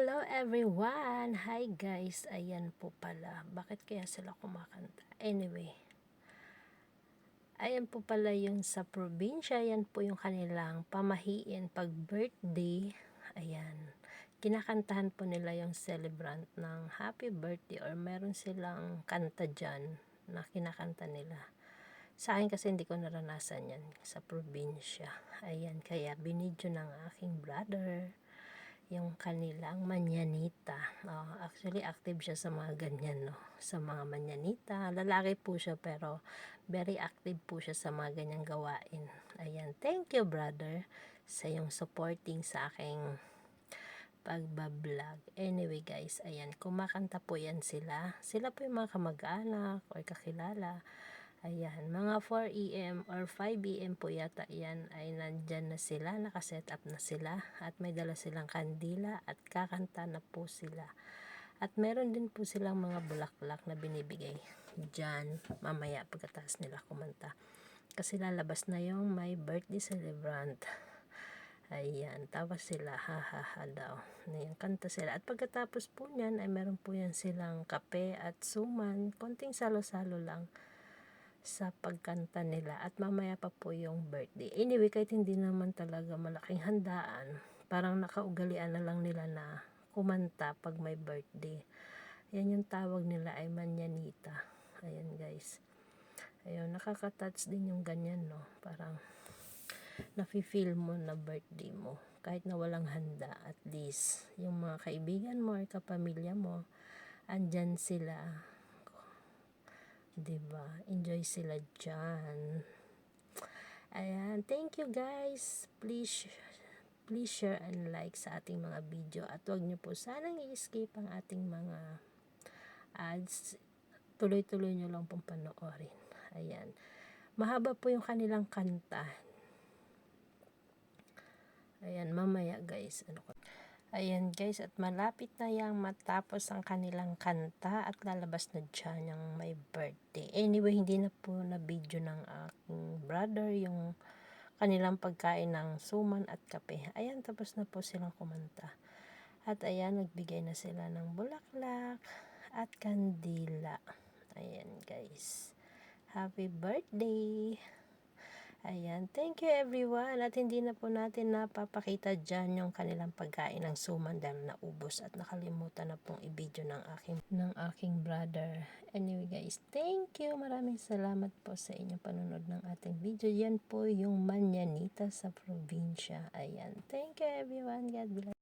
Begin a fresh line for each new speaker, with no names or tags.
Hello everyone! Hi guys! Ayan po pala. Bakit kaya sila kumakanta? Anyway, ayan po pala yung sa probinsya. Ayan po yung kanilang pamahiin pag birthday. Ayan. Kinakantahan po nila yung celebrant ng happy birthday or meron silang kanta dyan na kinakanta nila. Sa akin kasi hindi ko naranasan yan sa probinsya. Ayan, kaya binidyo ng aking brother yung kanilang manyanita. Actually, active siya sa mga ganyan, no? Sa mga manyanita. Lalaki po siya, pero very active po siya sa mga ganyang gawain. Ayan. Thank you, brother, sa yung supporting sa aking pagbablog. Anyway, guys, ayan. Kumakanta po yan sila. Sila po yung mga kamag-anak or kakilala. Ayan, mga 4 AM or 5 AM po yata yan ay nandyan na sila, nakaset up na sila at may dala silang kandila at kakanta na po sila. At meron din po silang mga bulaklak na binibigay dyan mamaya pagkatapos nila kumanta. Kasi lalabas na yung my birthday celebrant. Ayan, tapos sila ha daw. Ayan, kanta sila. At pagkatapos po nyan ay meron po yan silang kape at suman. Konting salo-salo lang sa pagkanta nila at mamaya pa po yung birthday. Anyway, kahit hindi naman talaga malaking handaan, parang nakaugalian na lang nila na kumanta pag may birthday. Yan yung tawag nila ay manyanita. Ayan guys. Ayun, nakaka-touch din yung ganyan, no? Parang nafe-feel mo na birthday mo. Kahit na walang handa, at least yung mga kaibigan mo or kapamilya mo, andyan sila. Diba? Enjoy sila dyan. Ayan. Thank you guys. Please share and like sa ating mga video. At huwag nyo po sanang i-skip ang ating mga ads. Tuloy-tuloy nyo lang pong panoorin. Ayan. Mahaba po yung kanilang kanta. Ayan. Mamaya guys. Ayan guys, at malapit na yang matapos ang kanilang kanta at lalabas na dyan yung may birthday. Anyway, hindi na po na video ng aking brother yung kanilang pagkain ng suman at kape. Ayan, tapos na po silang kumanta. At ayan, nagbigay na sila ng bulaklak at kandila. Ayan guys. Happy birthday! Ayan, thank you everyone. At hindi na po natin napapakita dyan yung kanilang pagkain ng suman dahil naubos at nakalimutan na pong i-video ng aking brother. Anyway guys, thank you. Maraming salamat po sa inyong panunod ng ating video. Yan po yung manyanita sa probinsya. Ayan, thank you everyone. God bless.